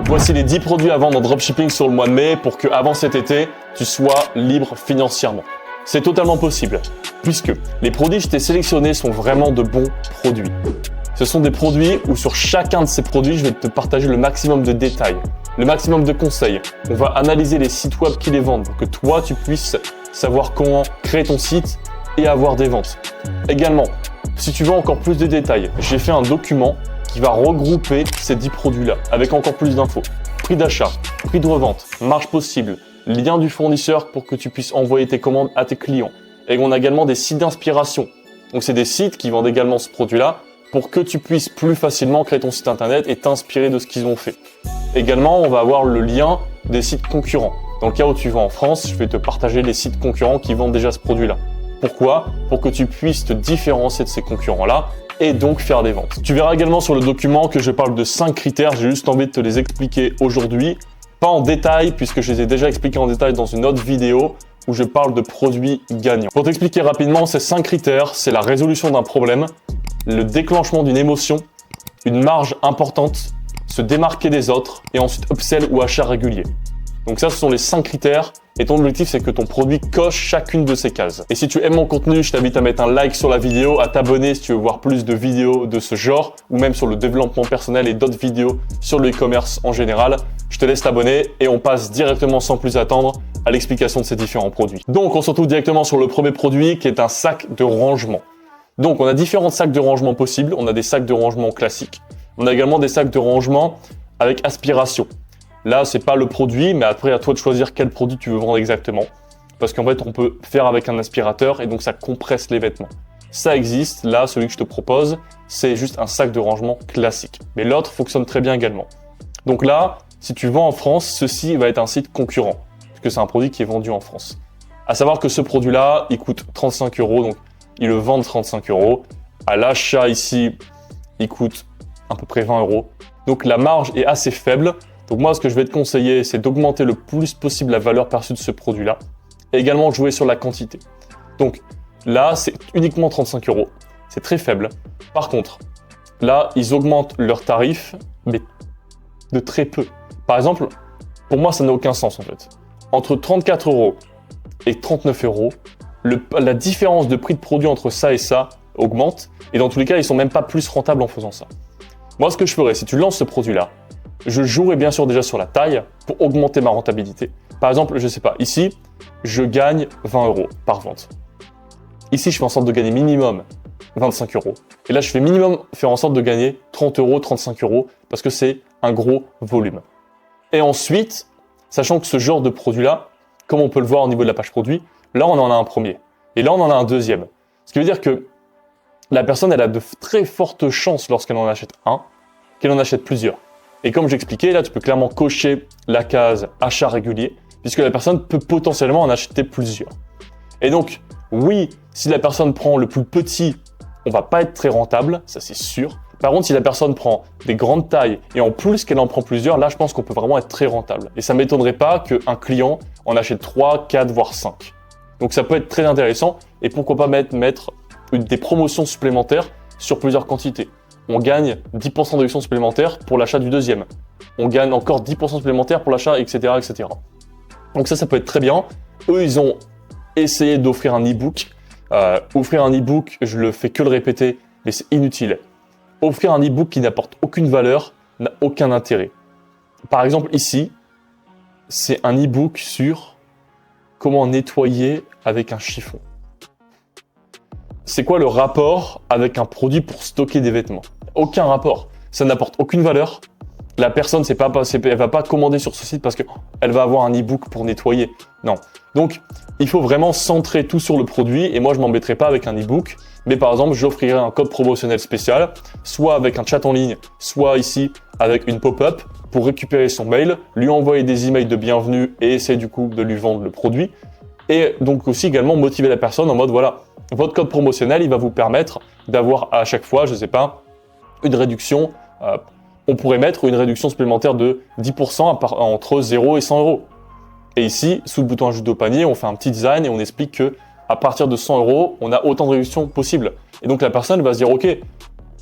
Voici les 10 produits à vendre en dropshipping sur le mois de mai pour qu'avant cet été, tu sois libre financièrement. C'est totalement possible, puisque les produits que je t'ai sélectionnés sont vraiment de bons produits. Ce sont des produits où sur chacun de ces produits, je vais te partager le maximum de détails, le maximum de conseils. On va analyser les sites web qui les vendent pour que toi, tu puisses savoir comment créer ton site et avoir des ventes. Également, si tu veux encore plus de détails, j'ai fait un document qui va regrouper ces 10 produits-là avec encore plus d'infos. Prix d'achat, prix de revente, marge possible, lien du fournisseur pour que tu puisses envoyer tes commandes à tes clients. Et on a également des sites d'inspiration. Donc c'est des sites qui vendent également ce produit-là pour que tu puisses plus facilement créer ton site internet et t'inspirer de ce qu'ils ont fait. Également, on va avoir le lien des sites concurrents. Dans le cas où tu vas en France, je vais te partager les sites concurrents qui vendent déjà ce produit-là. Pourquoi ? Pour que tu puisses te différencier de ces concurrents-là et donc faire des ventes. Tu verras également sur le document que je parle de 5 critères. J'ai juste envie de te les expliquer aujourd'hui. Pas en détail, puisque je les ai déjà expliqués en détail dans une autre vidéo où je parle de produits gagnants. Pour t'expliquer rapidement, ces 5 critères, c'est la résolution d'un problème, le déclenchement d'une émotion, une marge importante, se démarquer des autres et ensuite upsell ou achat régulier. Donc ça, ce sont les 5 critères et ton objectif, c'est que ton produit coche chacune de ces cases. Et si tu aimes mon contenu, je t'invite à mettre un like sur la vidéo, à t'abonner si tu veux voir plus de vidéos de ce genre ou même sur le développement personnel et d'autres vidéos sur le e-commerce en général. Je te laisse t'abonner et on passe directement sans plus attendre à l'explication de ces différents produits. Donc, on se retrouve directement sur le premier produit qui est un sac de rangement. Donc, on a différents sacs de rangement possibles. On a des sacs de rangement classiques. On a également des sacs de rangement avec aspiration. Là, c'est pas le produit, mais après, à toi de choisir quel produit tu veux vendre exactement. Parce qu'en fait, on peut faire avec un aspirateur et donc ça compresse les vêtements. Ça existe. Là, celui que je te propose, c'est juste un sac de rangement classique. Mais l'autre fonctionne très bien également. Donc là, si tu vends en France, ceci va être un site concurrent, puisque c'est un produit qui est vendu en France. À savoir que ce produit-là, il coûte 35 €, donc ils le vendent 35 €. À l'achat ici, il coûte à peu près 20 €. Donc la marge est assez faible. Donc moi, ce que je vais te conseiller, c'est d'augmenter le plus possible la valeur perçue de ce produit-là. Et également jouer sur la quantité. Donc là, c'est uniquement 35 €. C'est très faible. Par contre, là, ils augmentent leurs tarifs, mais de très peu. Par exemple, pour moi, ça n'a aucun sens en fait. Entre 34 € et 39 €, la différence de prix de produit entre ça et ça augmente. Et dans tous les cas, ils sont même pas plus rentables en faisant ça. Moi, ce que je ferais, si tu lances ce produit-là, je jouerai bien sûr déjà sur la taille pour augmenter ma rentabilité. Par exemple, je sais pas, ici, je gagne 20 € par vente. Ici, je fais en sorte de gagner minimum 25 €. Et là, je fais minimum faire en sorte de gagner 30 €, 35 € parce que c'est un gros volume. Et ensuite, sachant que ce genre de produit-là, comme on peut le voir au niveau de la page produit, là, on en a un premier. Et là, on en a un deuxième. Ce qui veut dire que la personne, elle a de très fortes chances lorsqu'elle en achète un, qu'elle en achète plusieurs. Et comme j'expliquais, là, tu peux clairement cocher la case achat régulier, puisque la personne peut potentiellement en acheter plusieurs. Et donc, oui, si la personne prend le plus petit, on va pas être très rentable, ça c'est sûr. Par contre, si la personne prend des grandes tailles et en plus qu'elle en prend plusieurs, là, je pense qu'on peut vraiment être très rentable. Et ça m'étonnerait pas qu'un client en achète 3, 4, voire 5. Donc ça peut être très intéressant. Et pourquoi pas mettre des promotions supplémentaires sur plusieurs quantités. On gagne 10% de réduction supplémentaire pour l'achat du deuxième. On gagne encore 10% supplémentaire pour l'achat, etc., etc. Donc ça peut être très bien. Eux, ils ont essayé d'offrir un e-book. Offrir un e-book, je le fais que le répéter, mais c'est inutile. Offrir un e-book qui n'apporte aucune valeur n'a aucun intérêt. Par exemple, ici, c'est un e-book sur comment nettoyer avec un chiffon. C'est quoi le rapport avec un produit pour stocker des vêtements? Aucun rapport. Ça n'apporte aucune valeur. La personne, elle va pas commander sur ce site parce qu'elle va avoir un e-book pour nettoyer. Non. Donc, il faut vraiment centrer tout sur le produit. Et moi, je m'embêterai pas avec un e-book. Mais par exemple, j'offrirai un code promotionnel spécial, soit avec un chat en ligne, soit ici avec une pop-up pour récupérer son mail, lui envoyer des emails de bienvenue et essayer du coup de lui vendre le produit. Et donc aussi également motiver la personne en mode voilà, votre code promotionnel, il va vous permettre d'avoir à chaque fois, je sais pas, une réduction. On pourrait mettre une réduction supplémentaire de 10% entre 0 et 100 €. Et ici, sous le bouton ajouter au panier, on fait un petit design et on explique que à partir de 100 €, on a autant de réductions possibles. Et donc la personne va se dire ok,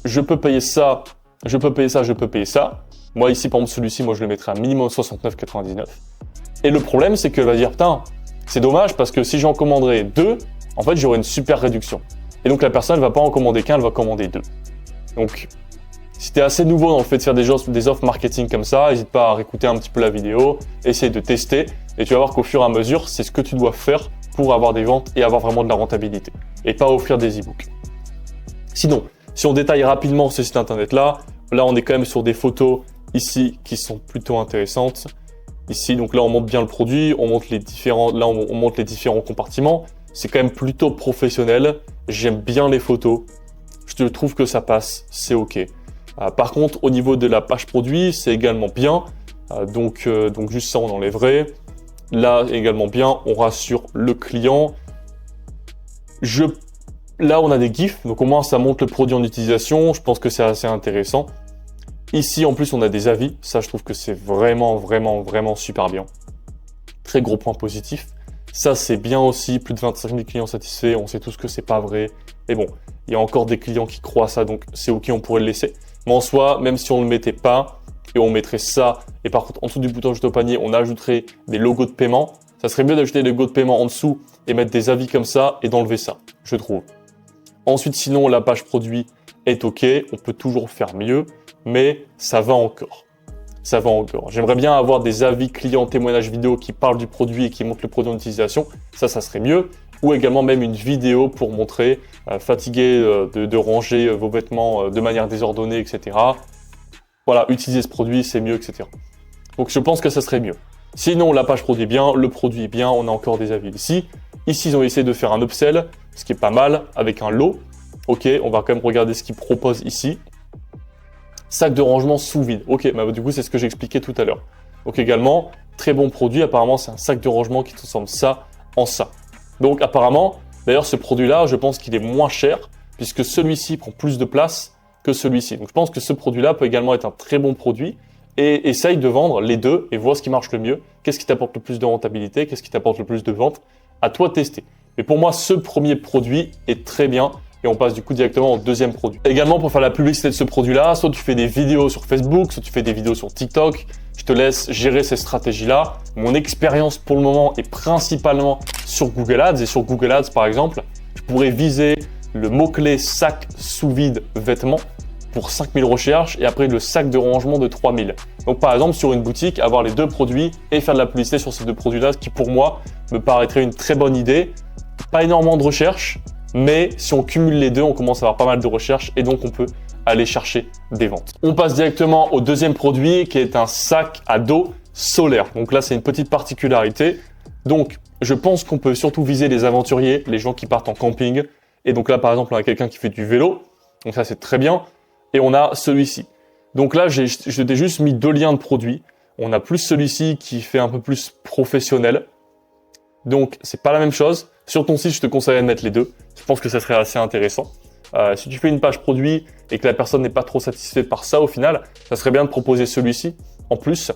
je peux payer ça, je peux payer ça, je peux payer ça. Moi ici, par exemple, celui-ci, moi je le mettrais à minimum 69,99. Et le problème, c'est qu'elle va dire, putain, c'est dommage parce que si j'en commanderais 2, en fait, j'aurais une super réduction. Et donc la personne ne va pas en commander qu'un, elle va commander 2. Donc, si tu es assez nouveau dans le fait de faire des offres marketing comme ça, n'hésite pas à réécouter un petit peu la vidéo, essayer de tester, et tu vas voir qu'au fur et à mesure, c'est ce que tu dois faire pour avoir des ventes et avoir vraiment de la rentabilité, et pas offrir des e-books. Sinon, si on détaille rapidement ce site internet-là, là on est quand même sur des photos ici qui sont plutôt intéressantes. Ici, donc là on montre bien le produit, on montre les différents compartiments. C'est quand même plutôt professionnel. J'aime bien les photos. Je trouve que ça passe, c'est ok. Par contre, au niveau de la page produit, c'est également bien. Donc juste ça, on enlèverait. Là, également bien, on rassure le client. Là, on a des GIFs, donc au moins ça montre le produit en utilisation. Je pense que c'est assez intéressant. Ici, en plus, on a des avis. Ça, je trouve que c'est vraiment, vraiment, vraiment super bien. Très gros point positif. Ça, c'est bien aussi. Plus de 25 000 clients satisfaits. On sait tous que c'est pas vrai. Mais bon, il y a encore des clients qui croient à ça, donc c'est ok, on pourrait le laisser. Mais en soi, même si on ne le mettait pas, et on mettrait ça, et par contre, en dessous du bouton ajouter au panier, on ajouterait des logos de paiement, ça serait mieux d'ajouter des logos de paiement en dessous et mettre des avis comme ça et d'enlever ça, je trouve. Ensuite, sinon, la page produit est ok, on peut toujours faire mieux, mais ça va encore. Ça va encore. J'aimerais bien avoir des avis clients, témoignages vidéo qui parlent du produit et qui montrent le produit en utilisation. Ça serait mieux. Ou également même une vidéo pour montrer, fatigué de ranger vos vêtements de manière désordonnée, etc. Voilà, utiliser ce produit, c'est mieux, etc. Donc je pense que ça serait mieux. Sinon, la page produit est bien, le produit est bien, on a encore des avis ici. Ici, ils ont essayé de faire un upsell, ce qui est pas mal, avec un lot. Ok, on va quand même regarder ce qu'ils proposent ici. Sac de rangement sous vide. Ok, bah du coup, c'est ce que j'expliquais tout à l'heure. Donc également, très bon produit. Apparemment, c'est un sac de rangement qui transforme ça en ça. Donc apparemment, d'ailleurs, ce produit-là, je pense qu'il est moins cher, puisque celui-ci prend plus de place que celui-ci. Donc je pense que ce produit-là peut également être un très bon produit. Et essaye de vendre les deux et vois ce qui marche le mieux. Qu'est-ce qui t'apporte le plus de rentabilité? Qu'est-ce qui t'apporte le plus de ventes? À toi de tester. Mais pour moi, ce premier produit est très bien. Et on passe du coup directement au deuxième produit. Également, pour faire la publicité de ce produit-là, soit tu fais des vidéos sur Facebook, soit tu fais des vidéos sur TikTok. Je te laisse gérer ces stratégies-là. Mon expérience pour le moment est principalement sur Google Ads. Et sur Google Ads, par exemple, je pourrais viser le mot-clé sac sous vide vêtements pour 5000 recherches et après le sac de rangement de 3000. Donc par exemple, sur une boutique, avoir les deux produits et faire de la publicité sur ces deux produits-là, ce qui pour moi me paraîtrait une très bonne idée. Pas énormément de recherches, mais si on cumule les deux, on commence à avoir pas mal de recherches et donc on peut aller chercher des ventes. On passe directement au deuxième produit qui est un sac à dos solaire. Donc là, c'est une petite particularité. Donc, je pense qu'on peut surtout viser les aventuriers, les gens qui partent en camping. Et donc là, par exemple, on a quelqu'un qui fait du vélo. Donc ça, c'est très bien. Et on a celui-ci. Donc là, je t'ai juste mis deux liens de produits. On a plus celui-ci qui fait un peu plus professionnel. Donc, c'est pas la même chose. Sur ton site, je te conseillerais de mettre les deux. Je pense que ça serait assez intéressant. Si tu fais une page produit et que la personne n'est pas trop satisfaite par ça au final, ça serait bien de proposer celui-ci. En plus,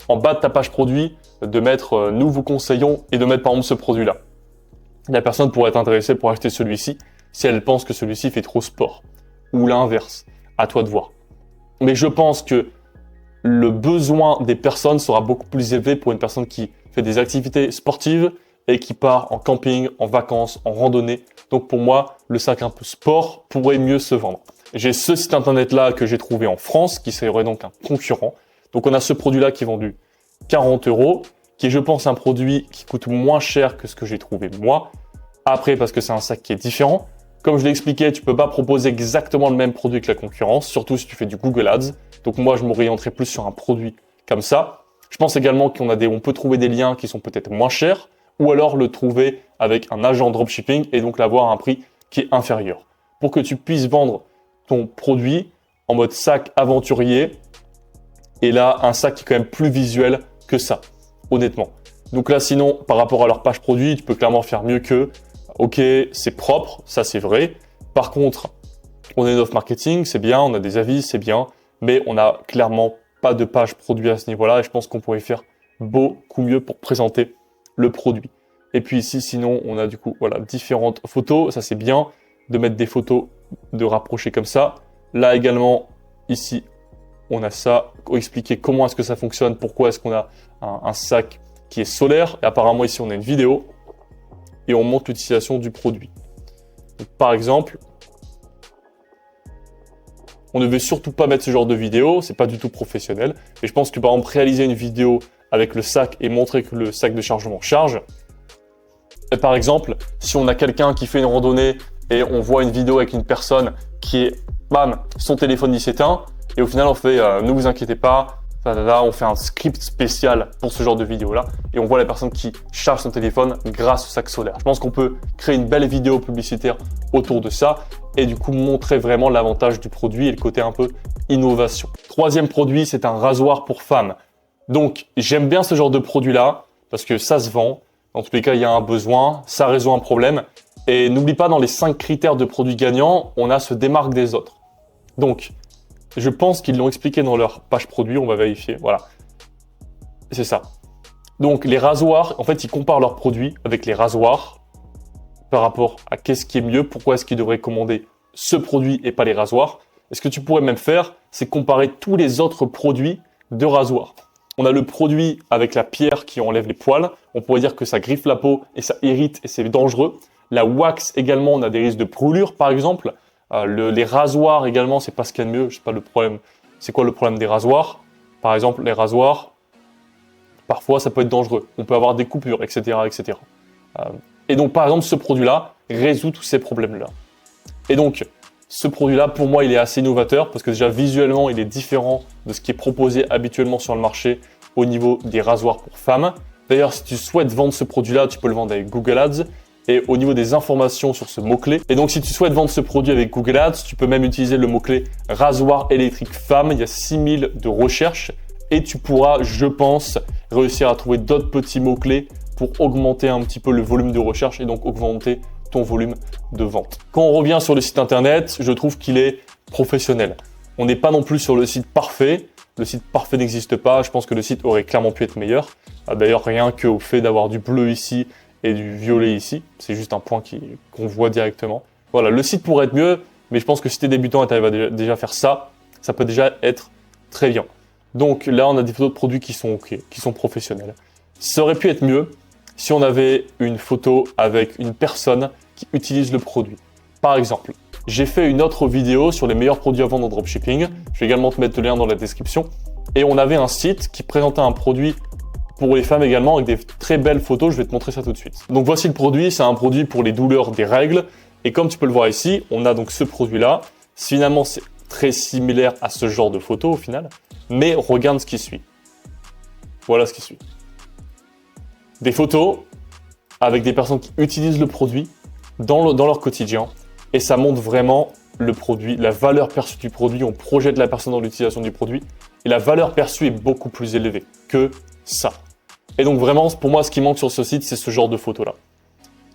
en bas de ta page produit, de mettre nous vous conseillons et de mettre par exemple ce produit-là. La personne pourrait être intéressée pour acheter celui-ci si elle pense que celui-ci fait trop sport. Ou l'inverse. À toi de voir. Mais je pense que le besoin des personnes sera beaucoup plus élevé pour une personne qui fait des activités sportives et qui part en camping, en vacances, en randonnée. Donc pour moi, le sac un peu sport pourrait mieux se vendre. J'ai ce site internet-là que j'ai trouvé en France, qui serait donc un concurrent. Donc on a ce produit-là qui est vendu 40 €, qui est je pense un produit qui coûte moins cher que ce que j'ai trouvé moi. Après, parce que c'est un sac qui est différent. Comme je l'ai expliqué, tu peux pas proposer exactement le même produit que la concurrence, surtout si tu fais du Google Ads. Donc moi, je m'orienterai plus sur un produit comme ça. Je pense également on peut trouver des liens qui sont peut-être moins chers, ou alors le trouver avec un agent dropshipping et donc l'avoir à un prix qui est inférieur. Pour que tu puisses vendre ton produit en mode sac aventurier, et là, un sac qui est quand même plus visuel que ça, honnêtement. Donc là, sinon, par rapport à leur page produit, tu peux clairement faire mieux que ok, c'est propre, ça c'est vrai. Par contre, on a une offre marketing, c'est bien, on a des avis, c'est bien, mais on n'a clairement pas de page produit à ce niveau-là et je pense qu'on pourrait faire beaucoup mieux pour présenter le produit. Et puis ici, sinon, on a du coup voilà, différentes photos, ça c'est bien de mettre des photos de rapprocher comme ça. Là également, ici, on a ça, expliquer comment est-ce que ça fonctionne, pourquoi est-ce qu'on a un sac qui est solaire. Et apparemment ici on a une vidéo et on montre l'utilisation du produit. Donc, par exemple, on ne veut surtout pas mettre ce genre de vidéo, c'est pas du tout professionnel. Et je pense que par exemple réaliser une vidéo avec le sac et montrer que le sac de chargement charge. Et par exemple, si on a quelqu'un qui fait une randonnée et on voit une vidéo avec une personne qui est, bam, son téléphone il s'éteint, et au final on fait ne vous inquiétez pas, on fait un script spécial pour ce genre de vidéo là, et on voit la personne qui charge son téléphone grâce au sac solaire. Je pense qu'on peut créer une belle vidéo publicitaire autour de ça, et du coup montrer vraiment l'avantage du produit et le côté un peu innovation. Troisième produit, c'est un rasoir pour femmes. Donc j'aime bien ce genre de produit là, parce que ça se vend, dans tous les cas il y a un besoin, ça résout un problème. Et n'oublie pas, dans les 5 critères de produits gagnants, on a se démarque des autres. Donc, je pense qu'ils l'ont expliqué dans leur page produit, on va vérifier, voilà. C'est ça. Donc, les rasoirs, en fait, ils comparent leurs produits avec les rasoirs par rapport à qu'est-ce qui est mieux, pourquoi est-ce qu'ils devraient commander ce produit et pas les rasoirs. Et ce que tu pourrais même faire, c'est comparer tous les autres produits de rasoirs. On a le produit avec la pierre qui enlève les poils. On pourrait dire que ça griffe la peau et ça irrite et c'est dangereux. La wax également, on a des risques de brûlure par exemple. Les rasoirs également, c'est pas ce qu'il y a de mieux. Je sais pas le problème. C'est quoi le problème des rasoirs? Par exemple, les rasoirs, parfois ça peut être dangereux. On peut avoir des coupures, etc., etc. Et donc par exemple, ce produit-là résout tous ces problèmes-là. Et donc, ce produit-là, pour moi, il est assez innovateur parce que déjà visuellement, il est différent de ce qui est proposé habituellement sur le marché au niveau des rasoirs pour femmes. D'ailleurs, si tu souhaites vendre ce produit-là, tu peux le vendre avec Google Ads. Et au niveau des informations sur ce mot-clé. Et donc, si tu souhaites vendre ce produit avec Google Ads, tu peux même utiliser le mot-clé rasoir électrique femme. Il y a 6000 de recherche et tu pourras, je pense, réussir à trouver d'autres petits mots-clés pour augmenter un petit peu le volume de recherche et donc augmenter ton volume de vente. Quand on revient sur le site internet, je trouve qu'il est professionnel. On n'est pas non plus sur le site parfait. Le site parfait n'existe pas. Je pense que le site aurait clairement pu être meilleur. D'ailleurs, rien qu'au fait d'avoir du bleu ici et du violet ici, c'est juste un point qu'on voit directement. Voilà, le site pourrait être mieux, mais je pense que si tu es débutant et tu arrives à déjà faire ça, ça peut déjà être très bien. Donc là, on a des photos de produits qui sont OK, qui sont professionnels. Ça aurait pu être mieux si on avait une photo avec une personne qui utilise le produit. Par exemple, j'ai fait une autre vidéo sur les meilleurs produits à vendre en dropshipping. Je vais également te mettre le lien dans la description. Et on avait un site qui présentait un produit pour les femmes également avec des très belles photos. Je vais te montrer ça tout de suite. Donc voici le produit. C'est un produit pour les douleurs des règles. Et comme tu peux le voir ici, on a donc ce produit-là. Finalement, c'est très similaire à ce genre de photo au final. Mais regarde ce qui suit. Voilà ce qui suit. Des photos avec des personnes qui utilisent le produit dans leur quotidien. Et ça montre vraiment le produit, la valeur perçue du produit. On projette la personne dans l'utilisation du produit. Et la valeur perçue est beaucoup plus élevée que ça. Et donc vraiment, pour moi, ce qui manque sur ce site, c'est ce genre de photos-là.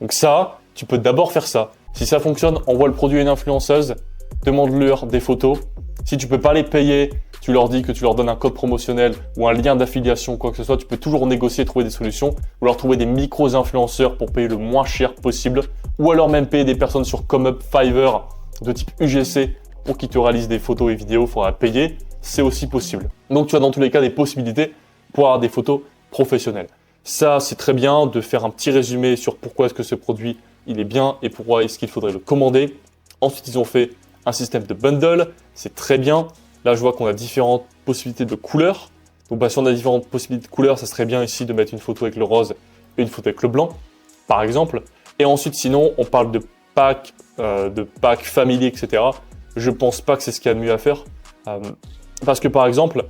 Donc ça, tu peux d'abord faire ça. Si ça fonctionne, envoie le produit à une influenceuse, demande-leur des photos. Si tu peux pas les payer, tu leur dis que tu leur donnes un code promotionnel ou un lien d'affiliation, quoi que ce soit, tu peux toujours négocier et trouver des solutions, ou alors trouver des micro-influenceurs pour payer le moins cher possible, ou alors même payer des personnes sur ComeUp, Fiverr, de type UGC, pour qu'ils te réalisent des photos et vidéos, il faudra payer, c'est aussi possible. Donc tu as dans tous les cas des possibilités pour avoir des photos professionnelles. Ça, c'est très bien de faire un petit résumé sur pourquoi est-ce que ce produit il est bien et pourquoi est-ce qu'il faudrait le commander. Ensuite, ils ont fait un système de bundle, c'est très bien. Là, je vois qu'on a différentes possibilités de couleurs. Donc, si on a différentes possibilités de couleurs, ça serait bien ici de mettre une photo avec le rose et une photo avec le blanc, par exemple. Et ensuite, sinon, on parle de pack family, etc. Je pense pas que c'est ce qu'il y a de mieux à faire. Parce que, par exemple,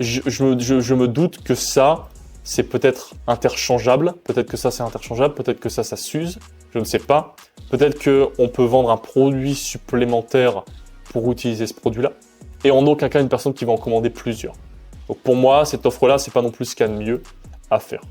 je me doute que ça, c'est peut-être interchangeable. Peut-être que ça, c'est interchangeable. Peut-être que ça s'use. Je ne sais pas. Peut-être qu'on peut vendre un produit supplémentaire pour utiliser ce produit-là. Et en aucun cas, une personne qui va en commander plusieurs. Donc pour moi, cette offre-là, c'est pas non plus ce qu'il y a de mieux à faire.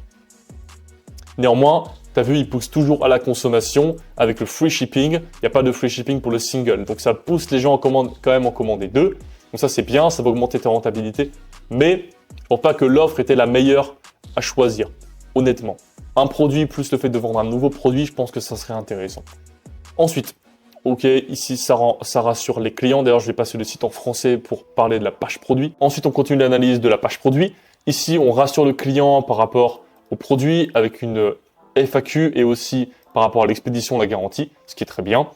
Néanmoins, tu as vu, ils poussent toujours à la consommation avec le free shipping. Il n'y a pas de free shipping pour le single. Donc ça pousse les gens quand même en commander deux. Donc ça, c'est bien, ça va augmenter ta rentabilité. Mais je ne pense pas que l'offre était la meilleure à choisir, honnêtement. Un produit plus le fait de vendre un nouveau produit, je pense que ça serait intéressant. Ensuite, ok, ici ça rassure les clients. D'ailleurs, je vais passer le site en français pour parler de la page produit. Ensuite, on continue l'analyse de la page produit. Ici, on rassure le client par rapport au produit avec une FAQ et aussi par rapport à l'expédition, la garantie, ce qui est très bien.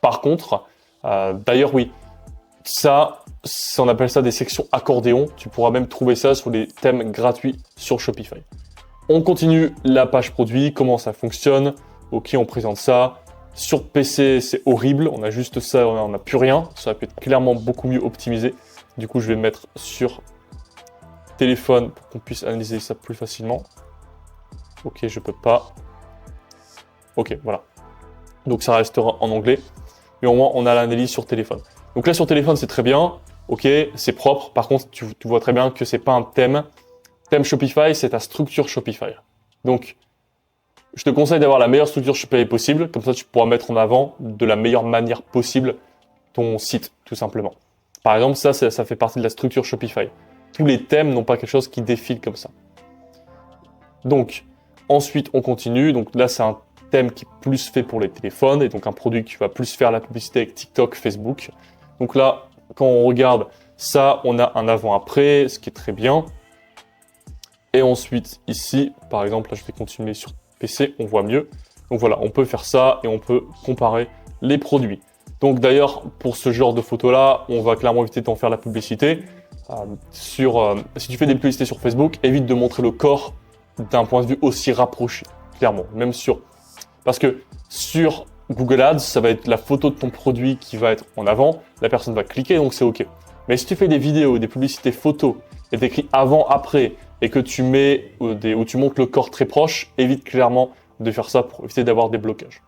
Par contre, d'ailleurs, oui, ça, on appelle ça des sections accordéon. Tu pourras même trouver ça sur les thèmes gratuits sur Shopify. On continue la page produit, comment ça fonctionne. Ok, on présente ça. Sur PC, c'est horrible. On a juste ça, on n'a plus rien. Ça peut être clairement beaucoup mieux optimisé. Du coup, je vais le mettre sur téléphone pour qu'on puisse analyser ça plus facilement. Ok, je peux pas. Ok, voilà. Donc ça restera en anglais. Mais au moins, on a l'analyse sur téléphone. Donc là, sur téléphone, c'est très bien. Ok, c'est propre. Par contre, tu vois très bien que c'est pas un thème. Thème Shopify, c'est ta structure Shopify. Donc, je te conseille d'avoir la meilleure structure Shopify possible. Comme ça, tu pourras mettre en avant de la meilleure manière possible ton site, tout simplement. Par exemple, ça fait partie de la structure Shopify. Tous les thèmes n'ont pas quelque chose qui défile comme ça. Donc, ensuite, on continue. Donc là, c'est un thème qui est plus fait pour les téléphones et donc un produit qui va plus faire la publicité avec TikTok, Facebook. Donc là, quand on regarde ça, on a un avant-après, ce qui est très bien. Et ensuite, ici, par exemple, là, je vais continuer sur PC, on voit mieux. Donc voilà, on peut faire ça et on peut comparer les produits. Donc d'ailleurs, pour ce genre de photos-là, on va clairement éviter d'en faire la publicité. Si tu fais des publicités sur Facebook, évite de montrer le corps d'un point de vue aussi rapproché, clairement. Parce que sur Google Ads, ça va être la photo de ton produit qui va être en avant. La personne va cliquer, donc c'est OK. Mais si tu fais des vidéos, des publicités photos et t'écris avant, après, et que tu mets où tu montes le corps très proche, évite clairement de faire ça pour éviter d'avoir des blocages.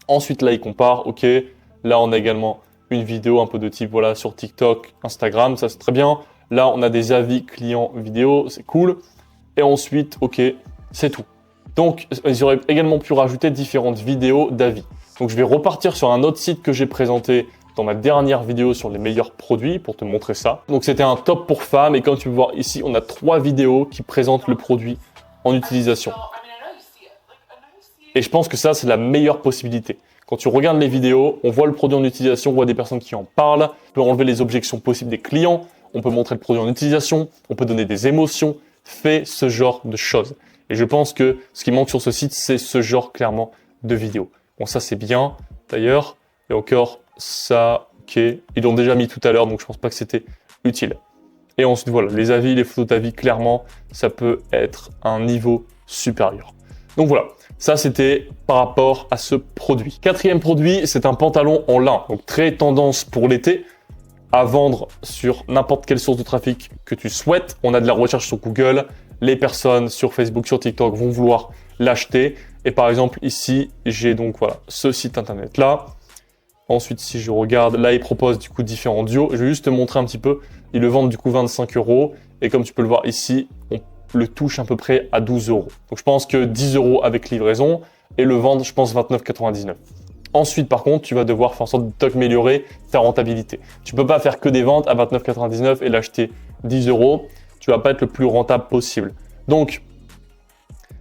Ensuite, là, il compare. OK, là, on a également une vidéo un peu de type voilà sur TikTok, Instagram, ça c'est très bien. Là, on a des avis clients vidéo, c'est cool. Et ensuite, OK, c'est tout. Donc, ils auraient également pu rajouter différentes vidéos d'avis. Donc, je vais repartir sur un autre site que j'ai présenté dans ma dernière vidéo sur les meilleurs produits pour te montrer ça. Donc, c'était un top pour femmes. Et comme tu peux voir ici, on a 3 vidéos qui présentent le produit en utilisation. Et je pense que ça, c'est la meilleure possibilité. Quand tu regardes les vidéos, on voit le produit en utilisation, on voit des personnes qui en parlent, on peut enlever les objections possibles des clients, on peut montrer le produit en utilisation, on peut donner des émotions. Fais ce genre de choses. Et je pense que ce qui manque sur ce site, c'est ce genre clairement de vidéos. Bon, ça c'est bien. D'ailleurs, et encore ça, ok. Ils l'ont déjà mis tout à l'heure, donc je pense pas que c'était utile. Et ensuite, voilà, les avis, les photos d'avis, clairement, ça peut être un niveau supérieur. Donc voilà, ça c'était par rapport à ce produit. Quatrième produit, c'est un pantalon en lin. Donc très tendance pour l'été, à vendre sur n'importe quelle source de trafic que tu souhaites. On a de la recherche sur Google. Les personnes sur Facebook, sur TikTok vont vouloir l'acheter. Et par exemple, ici, j'ai donc voilà ce site internet là. Ensuite, si je regarde, là, ils proposent du coup différents duos. Je vais juste te montrer un petit peu. Ils le vendent du coup 25 €. Et comme tu peux le voir ici, on le touche à peu près à 12 €. Donc je pense que 10 € avec livraison et le vendre, je pense 29,99 €. Ensuite, par contre, tu vas devoir faire en sorte d'améliorer ta rentabilité. Tu peux pas faire que des ventes à 29,99 € et l'acheter 10 €. Tu vas pas être le plus rentable possible. Donc,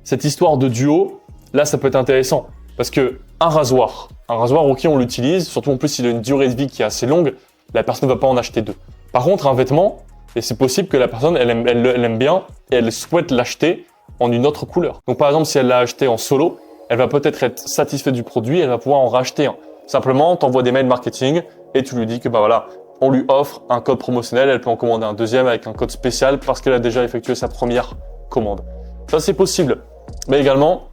cette histoire de duo, là, ça peut être intéressant. Parce que un rasoir, ok, on l'utilise, surtout en plus, il a une durée de vie qui est assez longue, la personne ne va pas en acheter 2. Par contre, un vêtement, et c'est possible que la personne, elle aime bien et elle souhaite l'acheter en une autre couleur. Donc, par exemple, si elle l'a acheté en solo, elle va peut-être être satisfaite du produit, elle va pouvoir en racheter un. Simplement, tu envoies des mails marketing et tu lui dis que bah voilà, on lui offre un code promotionnel, elle peut en commander un deuxième avec un code spécial parce qu'elle a déjà effectué sa première commande. Ça, c'est possible. Mais également,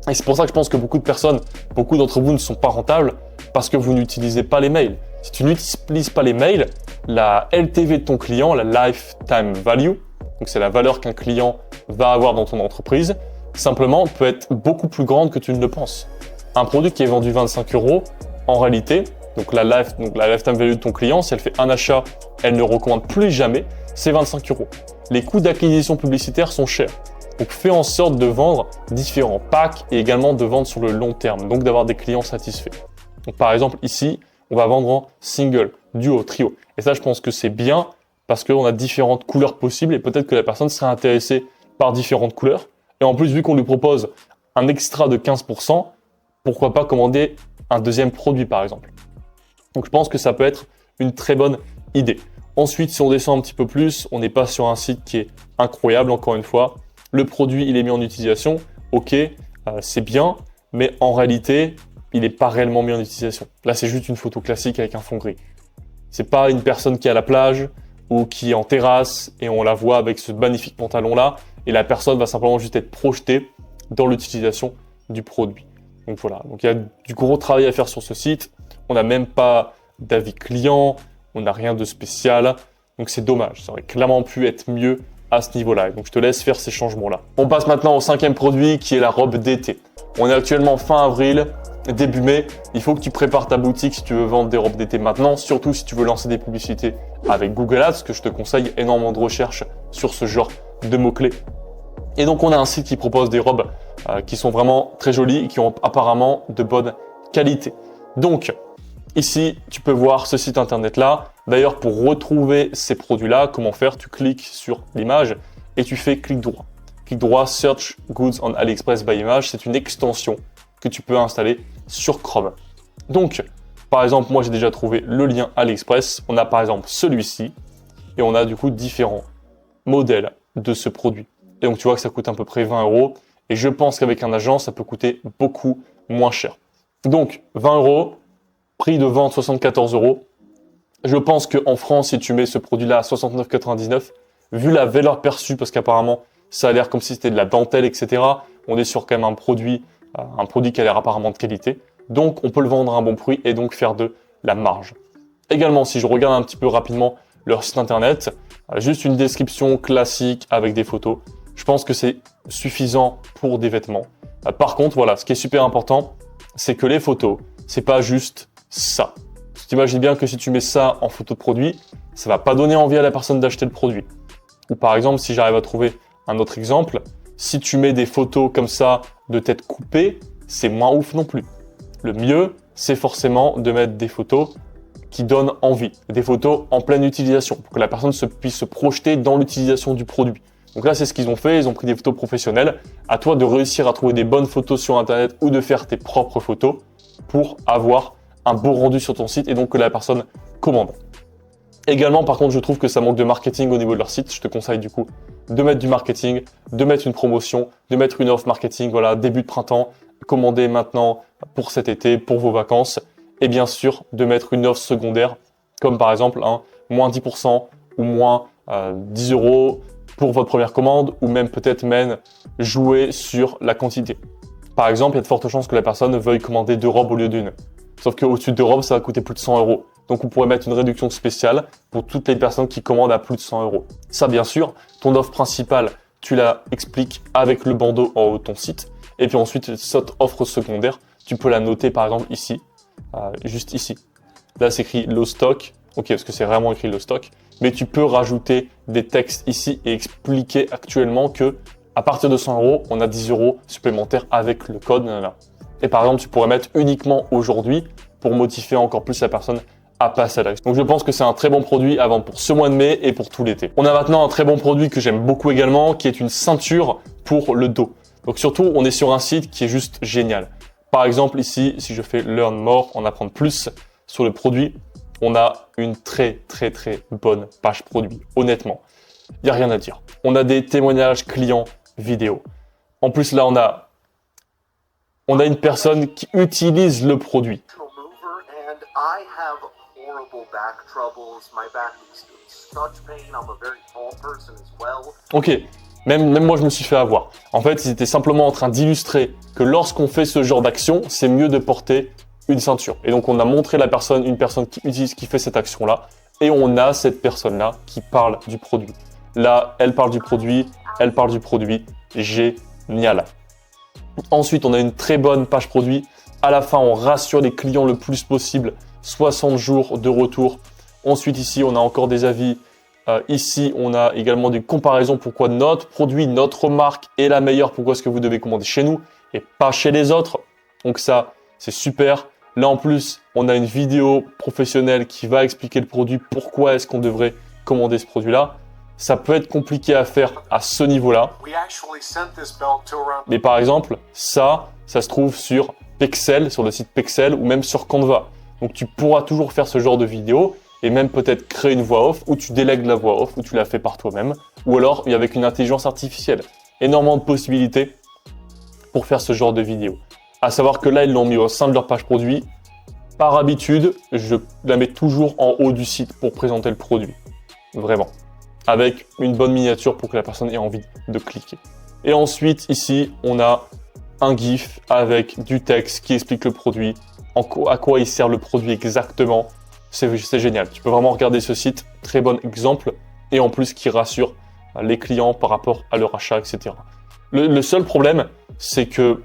et c'est pour ça que je pense que beaucoup d'entre vous ne sont pas rentables parce que vous n'utilisez pas les mails. Si tu n'utilises pas les mails, la LTV de ton client, la Lifetime Value, donc c'est la valeur qu'un client va avoir dans ton entreprise, simplement peut être beaucoup plus grande que tu ne le penses. Un produit qui est vendu 25 €, en réalité, donc la lifetime value de ton client, si elle fait un achat, elle ne recommande plus jamais, c'est 25 €. Les coûts d'acquisition publicitaire sont chers. Donc fais en sorte de vendre différents packs et également de vendre sur le long terme, donc d'avoir des clients satisfaits. Donc par exemple ici, on va vendre en single, duo, trio. Et ça, je pense que c'est bien parce qu'on a différentes couleurs possibles et peut-être que la personne serait intéressée par différentes couleurs. Et en plus, vu qu'on lui propose un extra de 15%, pourquoi pas commander un deuxième produit par exemple. Donc je pense que ça peut être une très bonne idée. Ensuite, si on descend un petit peu plus, on n'est pas sur un site qui est incroyable, encore une fois. Le produit, il est mis en utilisation, ok, c'est bien, mais en réalité, il n'est pas réellement mis en utilisation. Là, c'est juste une photo classique avec un fond gris. C'est pas une personne qui est à la plage ou qui est en terrasse et on la voit avec ce magnifique pantalon-là et la personne va simplement juste être projetée dans l'utilisation du produit. Donc voilà, donc il y a du gros travail à faire sur ce site. On n'a même pas d'avis client, on n'a rien de spécial, donc c'est dommage. Ça aurait clairement pu être mieux à ce niveau-là. Donc je te laisse faire ces changements-là. On passe maintenant au cinquième produit qui est la robe d'été. On est actuellement fin avril, début mai. Il faut que tu prépares ta boutique si tu veux vendre des robes d'été maintenant, surtout si tu veux lancer des publicités avec Google Ads, que je te conseille énormément de recherches sur ce genre de mots-clés. Et donc on a un site qui propose des robes qui sont vraiment très jolies et qui ont apparemment de bonne qualité. Donc ici, tu peux voir ce site internet-là. D'ailleurs, pour retrouver ces produits-là, comment faire? Tu cliques sur l'image et tu fais clic droit. Clic droit, Search Goods on AliExpress by Image. C'est une extension que tu peux installer sur Chrome. Donc, par exemple, moi j'ai déjà trouvé le lien AliExpress. On a par exemple celui-ci et on a du coup différents modèles de ce produit. Et donc, tu vois que ça coûte à peu près 20 €. Et je pense qu'avec un agent, ça peut coûter beaucoup moins cher. Donc, 20 €. Prix de vente 74 €. Je pense qu'en France, si tu mets ce produit-là à 69,99 €, vu la valeur perçue, parce qu'apparemment, ça a l'air comme si c'était de la dentelle, etc., on est sur quand même un produit qui a l'air apparemment de qualité. Donc, on peut le vendre à un bon prix et donc faire de la marge. Également, si je regarde un petit peu rapidement leur site internet, juste une description classique avec des photos. Je pense que c'est suffisant pour des vêtements. Par contre, voilà, ce qui est super important, c'est que les photos, c'est pas juste ça. Tu t'imagines bien que si tu mets ça en photo de produit, ça va pas donner envie à la personne d'acheter le produit. Ou par exemple, si j'arrive à trouver un autre exemple, si tu mets des photos comme ça de tête coupée, c'est moins ouf non plus. Le mieux, c'est forcément de mettre des photos qui donnent envie, des photos en pleine utilisation, pour que la personne puisse se projeter dans l'utilisation du produit. Donc là, c'est ce qu'ils ont fait, ils ont pris des photos professionnelles. À toi de réussir à trouver des bonnes photos sur Internet ou de faire tes propres photos pour avoir un beau rendu sur ton site et donc que la personne commande. Également, par contre, je trouve que ça manque de marketing au niveau de leur site. Je te conseille du coup de mettre du marketing, de mettre une promotion, de mettre une offre marketing, voilà, début de printemps, commandez maintenant pour cet été, pour vos vacances. Et bien sûr, de mettre une offre secondaire, comme par exemple un moins 10% ou moins 10 € pour votre première commande, ou même jouer sur la quantité. Par exemple, il y a de fortes chances que la personne veuille commander 2 robes au lieu d'une. Sauf qu'au-dessus de 2 robes, ça va coûter plus de 100 €. Donc, on pourrait mettre une réduction spéciale pour toutes les personnes qui commandent à plus de 100 €. Ça, bien sûr, ton offre principale, tu la expliques avec le bandeau en haut de ton site. Et puis ensuite, cette offre secondaire, tu peux la noter par exemple ici, juste ici. Là, c'est écrit low stock. Ok, parce que c'est vraiment écrit low stock. Mais tu peux rajouter des textes ici et expliquer actuellement que à partir de 100 €, on a 10 € supplémentaires avec le code. Et par exemple, tu pourrais mettre uniquement aujourd'hui pour motiver encore plus la personne à passer à l'action. Donc je pense que c'est un très bon produit à vendre pour ce mois de mai et pour tout l'été. On a maintenant un très bon produit que j'aime beaucoup également, qui est une ceinture pour le dos. Donc surtout, on est sur un site qui est juste génial. Par exemple, ici, si je fais Learn More, en apprendre plus sur le produit, on a une très bonne page produit. Honnêtement, il n'y a rien à dire. On a des témoignages clients vidéo. En plus, là, on a une personne qui utilise le produit. Ok, même moi je me suis fait avoir. En fait, ils étaient simplement en train d'illustrer que lorsqu'on fait ce genre d'action, c'est mieux de porter une ceinture. Et donc on a montré une personne qui fait cette action-là, et on a cette personne-là qui parle du produit. Là, elle parle du produit, génial. Ensuite, on a une très bonne page produit. À la fin, on rassure les clients le plus possible. 60 jours de retour. Ensuite, ici, on a encore des avis. Ici, on a également des comparaisons. Pourquoi notre produit, notre marque est la meilleure. Pourquoi est-ce que vous devez commander chez nous et pas chez les autres. Donc ça, c'est super. Là, en plus, on a une vidéo professionnelle qui va expliquer le produit. Pourquoi est-ce qu'on devrait commander ce produit-là. Ça peut être compliqué à faire à ce niveau-là. Mais par exemple, ça se trouve sur Pexel, sur le site Pexel ou même sur Canva. Donc tu pourras toujours faire ce genre de vidéo et même peut-être créer une voix off où tu délègues la voix off, où tu la fais par toi-même, ou alors avec une intelligence artificielle. Énormément de possibilités pour faire ce genre de vidéo. À savoir que là, ils l'ont mis au sein de leur page produit. Par habitude, je la mets toujours en haut du site pour présenter le produit. Vraiment. Avec une bonne miniature pour que la personne ait envie de cliquer. Et ensuite, ici, on a un GIF avec du texte qui explique le produit, à quoi il sert le produit exactement. C'est génial. Tu peux vraiment regarder ce site, très bon exemple, et en plus qui rassure les clients par rapport à leur achat, etc. Le seul problème, c'est que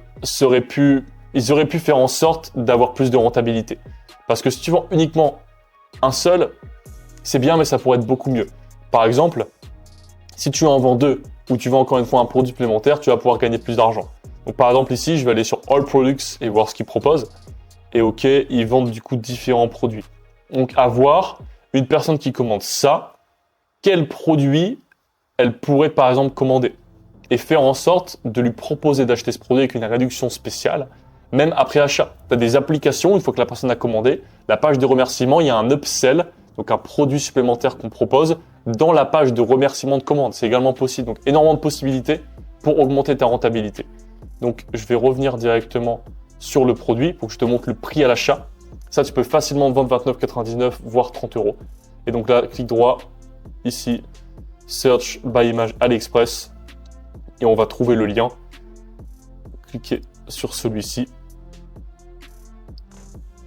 ils auraient pu faire en sorte d'avoir plus de rentabilité. Parce que si tu vends uniquement un seul, c'est bien, mais ça pourrait être beaucoup mieux. Par exemple, si tu en vends deux, ou tu vends encore une fois un produit supplémentaire, tu vas pouvoir gagner plus d'argent. Donc par exemple ici, je vais aller sur All Products et voir ce qu'ils proposent. Et ok, ils vendent du coup différents produits. Donc à voir, une personne qui commande ça, quel produit elle pourrait par exemple commander et faire en sorte de lui proposer d'acheter ce produit avec une réduction spéciale, même après achat. Tu as des applications, une fois que la personne a commandé, la page de remerciement, il y a un upsell, donc un produit supplémentaire qu'on propose dans la page de remerciement de commande. C'est également possible, donc énormément de possibilités pour augmenter ta rentabilité. Donc je vais revenir directement sur le produit pour que je te montre le prix à l'achat. Ça, tu peux facilement vendre 29,99 voire 30 €. Et donc là, clic droit, ici, Search by Image AliExpress. Et on va trouver le lien. Cliquez sur celui-ci.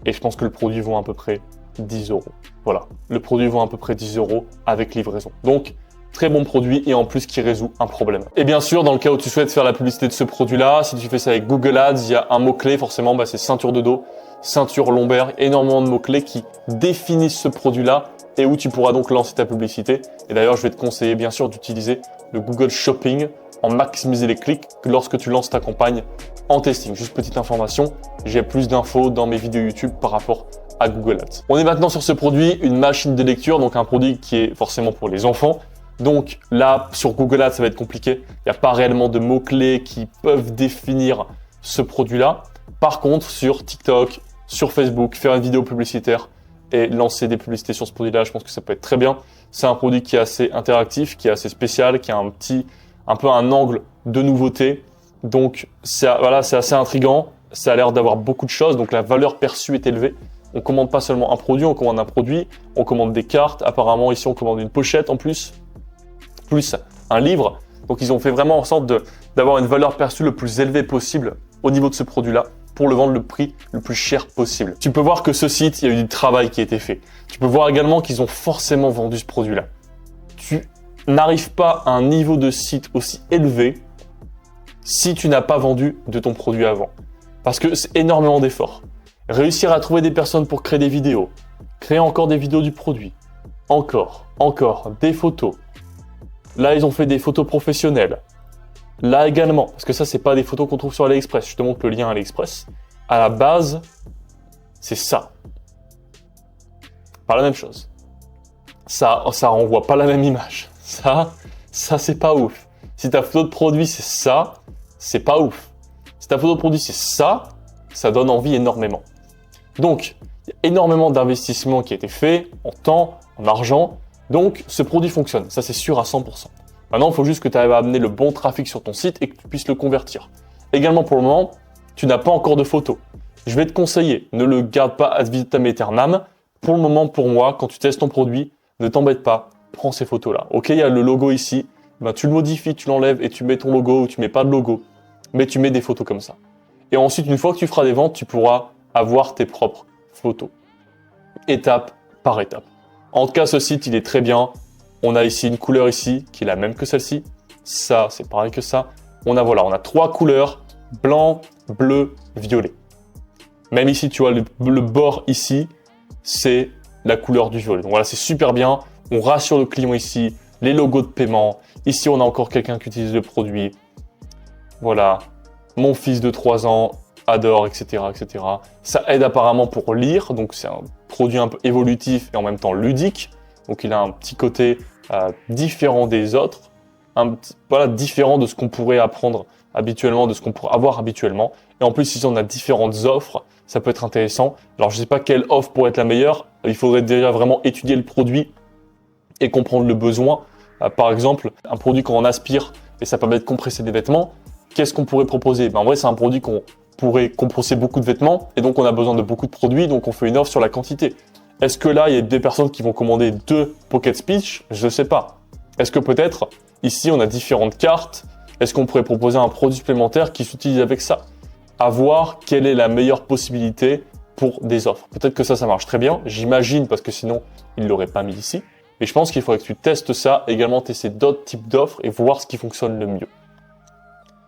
Et je pense que le produit vaut à peu près 10 €. Voilà, le produit vaut à peu près 10 € avec livraison. Donc, très bon produit et en plus qui résout un problème. Et bien sûr, dans le cas où tu souhaites faire la publicité de ce produit-là, si tu fais ça avec Google Ads, il y a un mot-clé, forcément, c'est ceinture de dos, ceinture lombaire, énormément de mots-clés qui définissent ce produit-là et où tu pourras donc lancer ta publicité. Et d'ailleurs, je vais te conseiller bien sûr d'utiliser le Google Shopping en maximiser les clics lorsque tu lances ta campagne en testing. Juste petite information, j'ai plus d'infos dans mes vidéos YouTube par rapport à Google Ads. On est maintenant sur ce produit, une machine de lecture, donc un produit qui est forcément pour les enfants. Donc là, sur Google Ads, ça va être compliqué. Il n'y a pas réellement de mots-clés qui peuvent définir ce produit-là. Par contre, sur TikTok, sur Facebook, faire une vidéo publicitaire et lancer des publicités sur ce produit-là, je pense que ça peut être très bien. C'est un produit qui est assez interactif, qui est assez spécial, qui a un peu un angle de nouveauté. Donc voilà, c'est assez intriguant. Ça a l'air d'avoir beaucoup de choses, donc la valeur perçue est élevée. On commande pas seulement un produit, on commande un produit, on commande des cartes. Apparemment, ici, on commande une pochette en plus un livre. Donc, ils ont fait vraiment en sorte d'avoir une valeur perçue le plus élevée possible au niveau de ce produit-là pour le vendre le prix le plus cher possible. Tu peux voir que ce site, il y a eu du travail qui a été fait. Tu peux voir également qu'ils ont forcément vendu ce produit-là. Tu n'arrives pas à un niveau de site aussi élevé si tu n'as pas vendu de ton produit avant. Parce que c'est énormément d'efforts. Réussir à trouver des personnes pour créer des vidéos, créer encore des vidéos du produit, encore, des photos. Là, ils ont fait des photos professionnelles. Là également, parce que ça, c'est pas des photos qu'on trouve sur AliExpress. Je te montre le lien AliExpress. À la base, c'est ça. Pas la même chose. Ça renvoie pas la même image. Ça, c'est pas ouf. Si ta photo de produit, c'est ça, c'est pas ouf. Si ta photo de produit, c'est ça donne envie énormément. Donc, il y a énormément d'investissements qui a été fait en temps, en argent. Donc, ce produit fonctionne. Ça, c'est sûr à 100%. Maintenant, il faut juste que tu arrives à amener le bon trafic sur ton site et que tu puisses le convertir. Également, pour le moment, tu n'as pas encore de photos. Je vais te conseiller, ne le garde pas ad vitam aeternam. Pour le moment, pour moi, quand tu testes ton produit, ne t'embête pas, prends ces photos-là. Ok, il y a le logo ici. Tu le modifies, tu l'enlèves et tu mets ton logo ou tu mets pas de logo. Mais tu mets des photos comme ça. Et ensuite, une fois que tu feras des ventes, tu pourras avoir tes propres photos. Étape par étape. En tout cas, ce site, il est très bien. On a ici une couleur ici, qui est la même que celle-ci. Ça, c'est pareil que ça. On a 3 couleurs, blanc, bleu, violet. Même ici, tu vois, le bord ici, c'est la couleur du violet. Donc voilà, c'est super bien. On rassure le client ici, les logos de paiement. Ici, on a encore quelqu'un qui utilise le produit. Voilà, mon fils de 3 ans adore, etc., etc. Ça aide apparemment pour lire, donc c'est un produit un peu évolutif et en même temps ludique. Donc il a un petit côté différent des autres, voilà, différent de ce qu'on pourrait apprendre habituellement, de ce qu'on pourrait avoir habituellement. Et en plus, si on a différentes offres, ça peut être intéressant. Alors, je ne sais pas quelle offre pourrait être la meilleure. Il faudrait déjà vraiment étudier le produit et comprendre le besoin. Par exemple, un produit qu'on aspire et ça permet de compresser des vêtements, qu'est-ce qu'on pourrait proposer? En vrai, c'est un produit qu'on pourrait compresser beaucoup de vêtements et donc on a besoin de beaucoup de produits, donc on fait une offre sur la quantité. Est-ce que là, il y a des personnes qui vont commander 2 Pocket Speech? Je ne sais pas. Est-ce que peut-être, ici, on a différentes cartes? Est-ce qu'on pourrait proposer un produit supplémentaire qui s'utilise avec ça? À voir quelle est la meilleure possibilité pour des offres. Peut-être que ça marche très bien, j'imagine, parce que sinon, ils ne l'auraient pas mis ici. Mais je pense qu'il faudrait que tu testes ça, également tester d'autres types d'offres et voir ce qui fonctionne le mieux.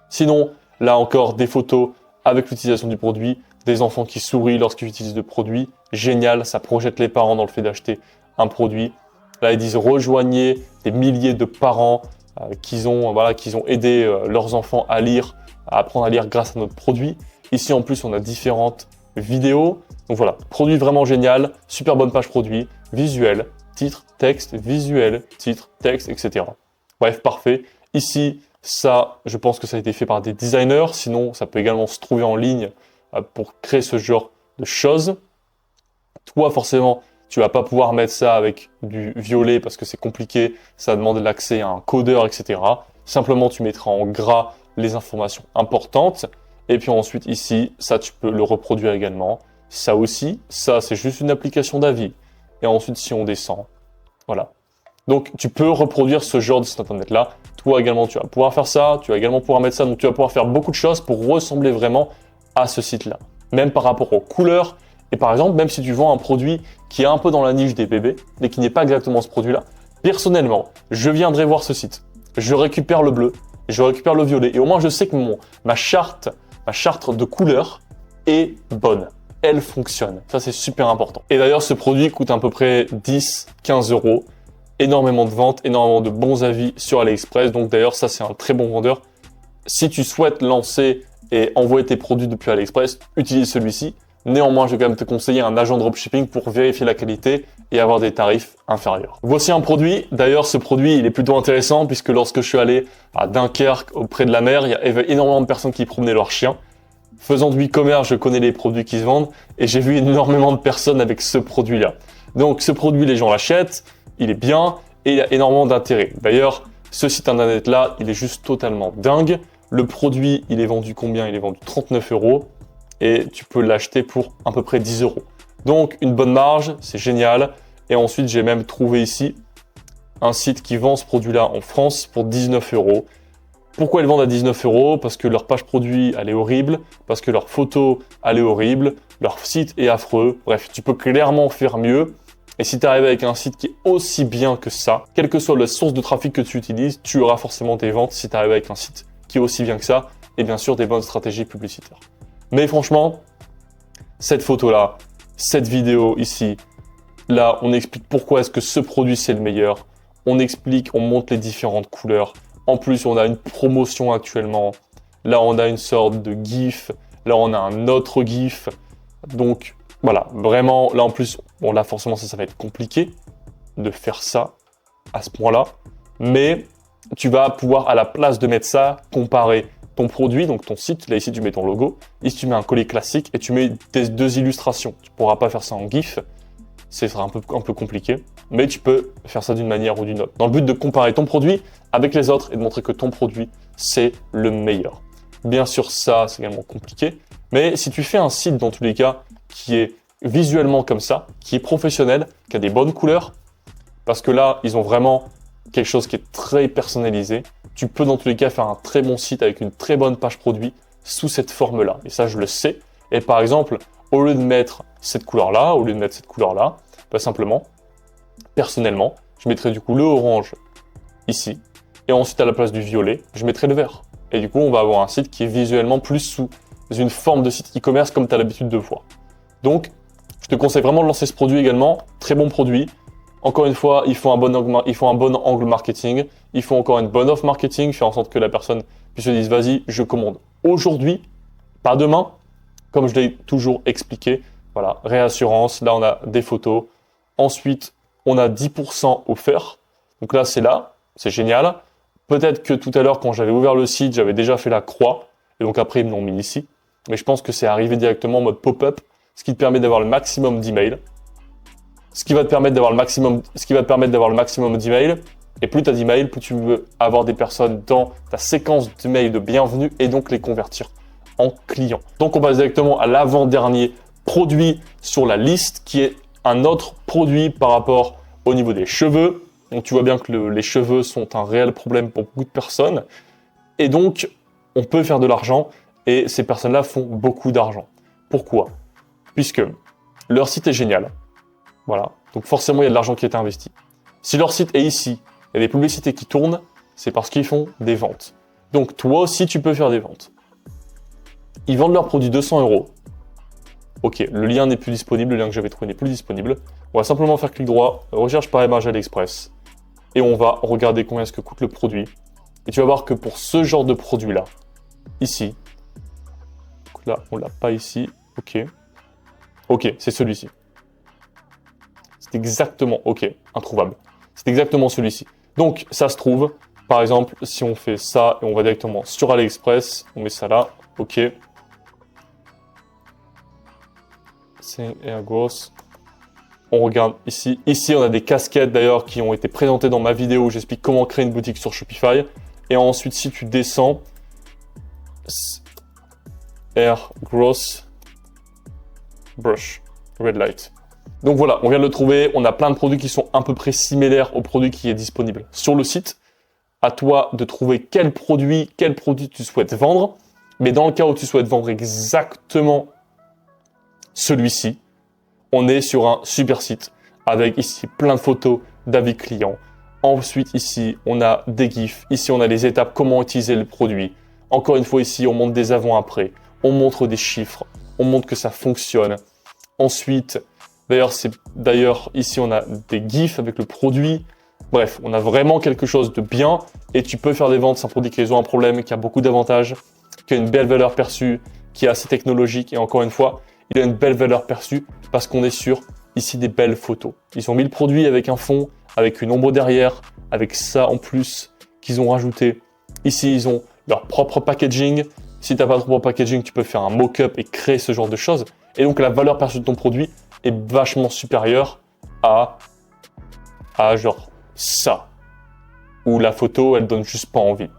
Sinon, là encore, des photos avec l'utilisation du produit, des enfants qui sourient lorsqu'ils utilisent le produit. Génial, ça projette les parents dans le fait d'acheter un produit. Là, ils disent rejoignez des milliers de parents qui ont aidé leurs enfants à lire, à apprendre à lire grâce à notre produit. Ici, en plus, on a différentes vidéos. Donc voilà, produit vraiment génial, super bonne page produit, visuel, titre, texte, visuel, titre, texte, etc. Bref, parfait. Ici, ça, je pense que ça a été fait par des designers. Sinon, ça peut également se trouver en ligne pour créer ce genre de choses. Toi, forcément, tu vas pas pouvoir mettre ça avec du violet parce que c'est compliqué. Ça demande l'accès à un codeur, etc. Simplement, tu mettras en gras les informations importantes. Et puis ensuite, ici, ça, tu peux le reproduire également. Ça aussi, ça, c'est juste une application d'avis. Et ensuite, si on descend, voilà. Donc, tu peux reproduire ce genre de site internet-là. Toi également, tu vas pouvoir faire ça. Tu vas également pouvoir mettre ça. Donc, tu vas pouvoir faire beaucoup de choses pour ressembler vraiment à ce site-là. Même par rapport aux couleurs. Et par exemple, même si tu vends un produit qui est un peu dans la niche des bébés, mais qui n'est pas exactement ce produit-là, personnellement, je viendrai voir ce site. Je récupère le bleu, je récupère le violet. Et au moins, je sais que ma charte de couleurs est bonne. Elle fonctionne. Ça, c'est super important. Et d'ailleurs, ce produit coûte à peu près 10-15 euros. Énormément de ventes, énormément de bons avis sur AliExpress. Donc d'ailleurs, ça, c'est un très bon vendeur. Si tu souhaites lancer et envoyer tes produits depuis AliExpress, utilise celui-ci. Néanmoins, je vais quand même te conseiller un agent dropshipping pour vérifier la qualité et avoir des tarifs inférieurs. Voici un produit. D'ailleurs, ce produit, il est plutôt intéressant puisque lorsque je suis allé à Dunkerque, auprès de la mer, il y avait énormément de personnes qui promenaient leurs chiens. Faisant du e-commerce, je connais les produits qui se vendent et j'ai vu énormément de personnes avec ce produit-là. Donc, ce produit, les gens l'achètent, il est bien et il a énormément d'intérêt. D'ailleurs, ce site internet-là, il est juste totalement dingue. Le produit, il est vendu combien? Il est vendu 39 euros. Et tu peux l'acheter pour à peu près 10 euros. Donc, une bonne marge, c'est génial. Et ensuite, j'ai même trouvé ici un site qui vend ce produit-là en France pour 19 euros. Pourquoi ils vendent à 19 euros? Parce que leur page produit, elle est horrible, parce que leur photo, elle est horrible, leur site est affreux. Bref, tu peux clairement faire mieux. Et si tu arrives avec un site qui est aussi bien que ça, quelle que soit la source de trafic que tu utilises, tu auras forcément des ventes si tu arrives avec un site qui est aussi bien que ça, et bien sûr des bonnes stratégies publicitaires. Mais franchement, cette photo-là, cette vidéo ici, là, on explique pourquoi est-ce que ce produit c'est le meilleur. On explique, on montre les différentes couleurs. En plus, on a une promotion actuellement. Là, on a une sorte de GIF. Là, on a un autre GIF. Donc, voilà, vraiment, là en plus, bon là forcément ça va être compliqué de faire ça à ce point-là. Mais tu vas pouvoir, à la place de mettre ça, comparer ton produit, donc ton site, là ici tu mets ton logo, ici tu mets un colis classique et tu mets tes 2 illustrations. Tu ne pourras pas faire ça en GIF, ce sera un peu compliqué, mais tu peux faire ça d'une manière ou d'une autre, dans le but de comparer ton produit avec les autres et de montrer que ton produit, c'est le meilleur. Bien sûr, ça, c'est également compliqué, mais si tu fais un site, dans tous les cas, qui est visuellement comme ça, qui est professionnel, qui a des bonnes couleurs, parce que là, ils ont vraiment quelque chose qui est très personnalisé. Tu peux dans tous les cas faire un très bon site avec une très bonne page produit sous cette forme-là. Et ça, je le sais. Et par exemple, au lieu de mettre cette couleur-là, simplement, personnellement, je mettrais du coup le orange ici. Et ensuite, à la place du violet, je mettrai le vert. Et du coup, on va avoir un site qui est visuellement plus sous une forme de site e-commerce comme tu as l'habitude de voir. Donc, je te conseille vraiment de lancer ce produit également. Très bon produit. Encore une fois, il faut un bon angle marketing. Il faut encore une bonne offre marketing, faire en sorte que la personne puisse se dire vas-y, je commande aujourd'hui, pas demain, comme je l'ai toujours expliqué. Voilà, réassurance, là on a des photos. Ensuite, on a 10% offert. Donc là, c'est génial. Peut-être que tout à l'heure, quand j'avais ouvert le site, j'avais déjà fait la croix, et donc après, ils me l'ont mis ici. Mais je pense que c'est arrivé directement en mode pop-up, ce qui te permet d'avoir le maximum d'emails. Ce qui va te permettre d'avoir le maximum d'emails. Et plus tu as d'emails, plus tu veux avoir des personnes dans ta séquence d'emails de bienvenue et donc les convertir en clients. Donc on passe directement à l'avant-dernier produit sur la liste qui est un autre produit par rapport au niveau des cheveux. Donc tu vois bien que les cheveux sont un réel problème pour beaucoup de personnes. Et donc on peut faire de l'argent et ces personnes-là font beaucoup d'argent. Pourquoi ? Puisque leur site est génial. Voilà. Donc forcément il y a de l'argent qui est investi. Si leur site est ici, il y a des publicités qui tournent, c'est parce qu'ils font des ventes. Donc toi aussi, tu peux faire des ventes. Ils vendent leurs produits 200 €. Ok, le lien n'est plus disponible, le lien que j'avais trouvé n'est plus disponible. On va simplement faire clic droit, recherche par image AliExpress. Et on va regarder combien est-ce que coûte le produit. Et tu vas voir que pour ce genre de produit-là, ici, là, on l'a pas ici, ok. Ok, c'est celui-ci. C'est exactement, ok, introuvable. C'est exactement celui-ci. Donc, ça se trouve, par exemple, si on fait ça et on va directement sur AliExpress, on met ça là, ok. C'est Air Gross. On regarde ici. Ici, on a des casquettes d'ailleurs qui ont été présentées dans ma vidéo où j'explique comment créer une boutique sur Shopify. Et ensuite, si tu descends, Air Gross Brush Red Light. Donc voilà, on vient de le trouver. On a plein de produits qui sont à peu près similaires au produit qui est disponible sur le site. À toi de trouver quel produit tu souhaites vendre. Mais dans le cas où tu souhaites vendre exactement celui-ci, on est sur un super site avec ici plein de photos d'avis clients. Ensuite, ici, on a des GIFs. Ici, on a les étapes, comment utiliser le produit. Encore une fois, ici, on montre des avant-après. On montre des chiffres. On montre que ça fonctionne. Ensuite, d'ailleurs, ici, on a des GIFs avec le produit. Bref, on a vraiment quelque chose de bien et tu peux faire des ventes. C'est un produit qui résout un problème, qui a beaucoup d'avantages, qui a une belle valeur perçue, qui est assez technologique et encore une fois, il a une belle valeur perçue parce qu'on est sur ici des belles photos. Ils ont mis le produit avec un fond, avec une ombre derrière, avec ça en plus qu'ils ont rajouté. Ici, ils ont leur propre packaging. Si tu n'as pas de propre packaging, tu peux faire un mock-up et créer ce genre de choses. Et donc, la valeur perçue de ton produit est vachement supérieure à genre ça, où la photo, elle donne juste pas envie.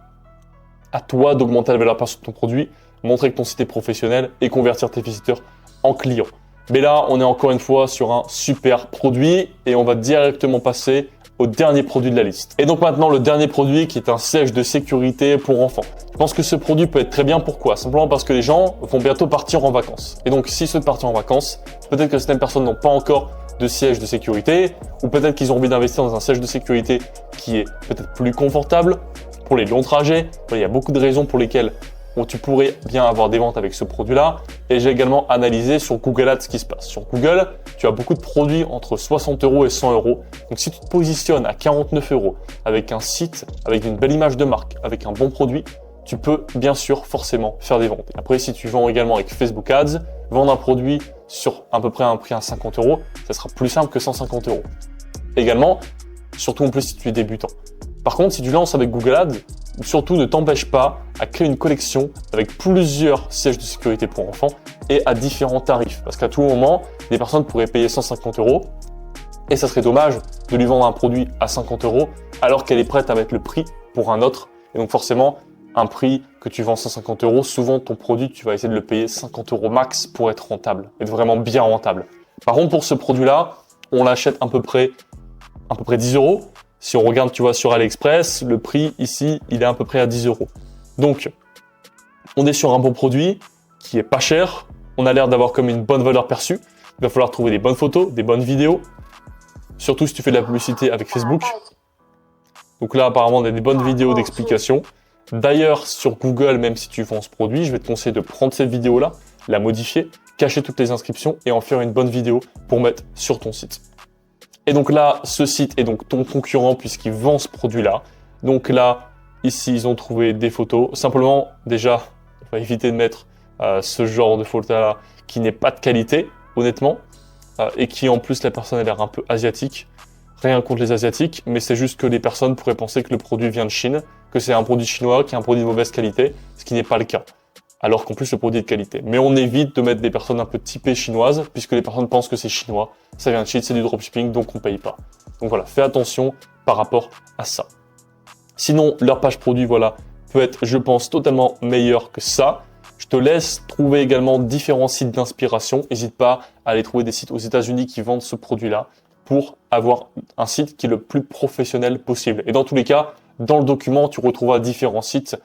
À toi d'augmenter la valeur perçue de ton produit, montrer que ton site est professionnel et convertir tes visiteurs en clients. Mais là, on est encore une fois sur un super produit et on va directement passer au dernier produit de la liste. Et donc maintenant, le dernier produit qui est un siège de sécurité pour enfants. Je pense que ce produit peut être très bien. Pourquoi ? Simplement parce que les gens vont bientôt partir en vacances. Et donc, s'ils souhaitent partir en vacances, peut-être que certaines personnes n'ont pas encore de siège de sécurité ou peut-être qu'ils ont envie d'investir dans un siège de sécurité qui est peut-être plus confortable pour les longs trajets. Il y a beaucoup de raisons pour lesquelles tu pourrais bien avoir des ventes avec ce produit-là. Et j'ai également analysé sur Google Ads ce qui se passe. Sur Google, tu as beaucoup de produits entre 60 € et 100 €. Donc si tu te positionnes à 49 € avec un site, avec une belle image de marque, avec un bon produit, tu peux bien sûr forcément faire des ventes. Et après, si tu vends également avec Facebook Ads, vendre un produit sur à peu près un prix à 50 €, ça sera plus simple que 150 €. Également, surtout en plus si tu es débutant. Par contre, si tu lances avec Google Ads, surtout ne t'empêche pas à créer une collection avec plusieurs sièges de sécurité pour enfants et à différents tarifs. Parce qu'à tout moment, des personnes pourraient payer 150 € et ça serait dommage de lui vendre un produit à 50 € alors qu'elle est prête à mettre le prix pour un autre. Et donc forcément, un prix que tu vends 150 €, souvent ton produit, tu vas essayer de le payer 50 € max pour être rentable, être vraiment bien rentable. Par contre, pour ce produit-là, on l'achète à peu près 10 €. Si on regarde, tu vois, sur AliExpress, le prix ici, il est à peu près à 10 €. Donc, on est sur un bon produit qui est pas cher. On a l'air d'avoir comme une bonne valeur perçue. Il va falloir trouver des bonnes photos, des bonnes vidéos. Surtout si tu fais de la publicité avec Facebook. Donc là, apparemment, on a des bonnes vidéos d'explication. D'ailleurs, sur Google, même si tu vends ce produit, je vais te conseiller de prendre cette vidéo-là, la modifier, cacher toutes les inscriptions et en faire une bonne vidéo pour mettre sur ton site. Et donc là, ce site est donc ton concurrent puisqu'il vend ce produit-là. Donc là, ici, ils ont trouvé des photos. Simplement, déjà, on va éviter de mettre ce genre de photos-là qui n'est pas de qualité, honnêtement, et qui en plus, la personne a l'air un peu asiatique. Rien contre les Asiatiques, mais c'est juste que les personnes pourraient penser que le produit vient de Chine, que c'est un produit chinois, qui est un produit de mauvaise qualité, ce qui n'est pas le cas. Alors qu'en plus, le produit est de qualité. Mais on évite de mettre des personnes un peu typées chinoises, puisque les personnes pensent que c'est chinois, ça vient de Chine, c'est du dropshipping, donc on paye pas. Donc voilà, fais attention par rapport à ça. Sinon, leur page produit, voilà, peut être, je pense, totalement meilleure que ça. Je te laisse trouver également différents sites d'inspiration. N'hésite pas à aller trouver des sites aux États-Unis qui vendent ce produit-là pour avoir un site qui est le plus professionnel possible. Et dans tous les cas, dans le document, tu retrouveras différents sites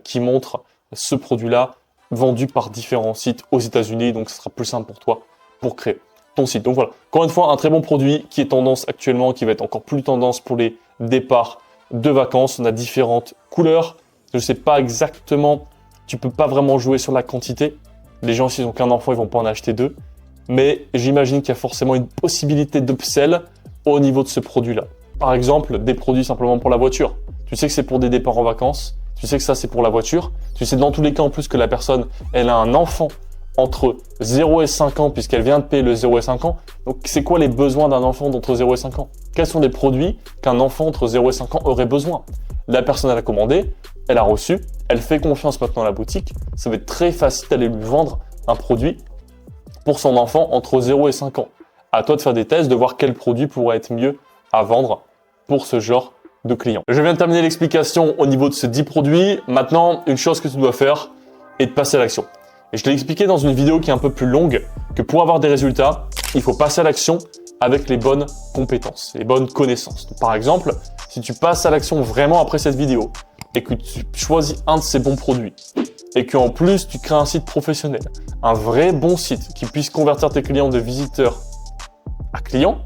qui montrent ce produit-là vendu par différents sites aux États-Unis. Donc, ce sera plus simple pour toi pour créer ton site. Donc voilà, encore une fois, un très bon produit qui est tendance actuellement, qui va être encore plus tendance pour les départs de vacances. On a différentes couleurs. Je ne sais pas exactement, tu peux pas vraiment jouer sur la quantité. Les gens, s'ils n'ont qu'un enfant, ils vont pas en acheter deux. Mais j'imagine qu'il y a forcément une possibilité d'upsell au niveau de ce produit-là. Par exemple, des produits simplement pour la voiture. Tu sais que c'est pour des départs en vacances. Tu sais que ça, c'est pour la voiture. Tu sais dans tous les cas, en plus, que la personne, elle a un enfant entre 0 et 5 ans, puisqu'elle vient de payer le 0 et 5 ans. Donc, c'est quoi les besoins d'un enfant d'entre 0 et 5 ans? Quels sont les produits qu'un enfant entre 0 et 5 ans aurait besoin? La personne, elle a commandé, elle a reçu, elle fait confiance maintenant à la boutique. Ça va être très facile d'aller lui vendre un produit pour son enfant entre 0 et 5 ans. À toi de faire des tests, de voir quel produit pourrait être mieux à vendre pour ce genre de client. Je viens de terminer l'explication au niveau de ces 10 produits. Maintenant, une chose que tu dois faire est de passer à l'action. Et je te l'ai expliqué dans une vidéo qui est un peu plus longue que pour avoir des résultats, il faut passer à l'action avec les bonnes compétences, les bonnes connaissances. Donc, par exemple, si tu passes à l'action vraiment après cette vidéo et que tu choisis un de ces bons produits et qu'en plus tu crées un site professionnel, un vrai bon site qui puisse convertir tes clients de visiteurs à clients,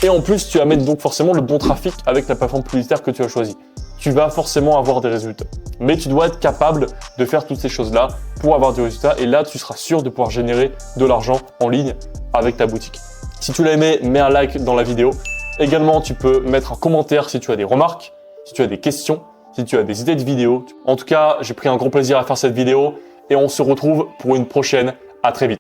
et en plus tu amènes donc forcément le bon trafic avec la plateforme publicitaire que tu as choisie, tu vas forcément avoir des résultats. Mais tu dois être capable de faire toutes ces choses-là pour avoir des résultats, et là tu seras sûr de pouvoir générer de l'argent en ligne avec ta boutique. Si tu l'as aimé, mets un like dans la vidéo. Également, tu peux mettre un commentaire si tu as des remarques, si tu as des questions, si tu as des idées de vidéos. En tout cas, j'ai pris un grand plaisir à faire cette vidéo et on se retrouve pour une prochaine. À très vite.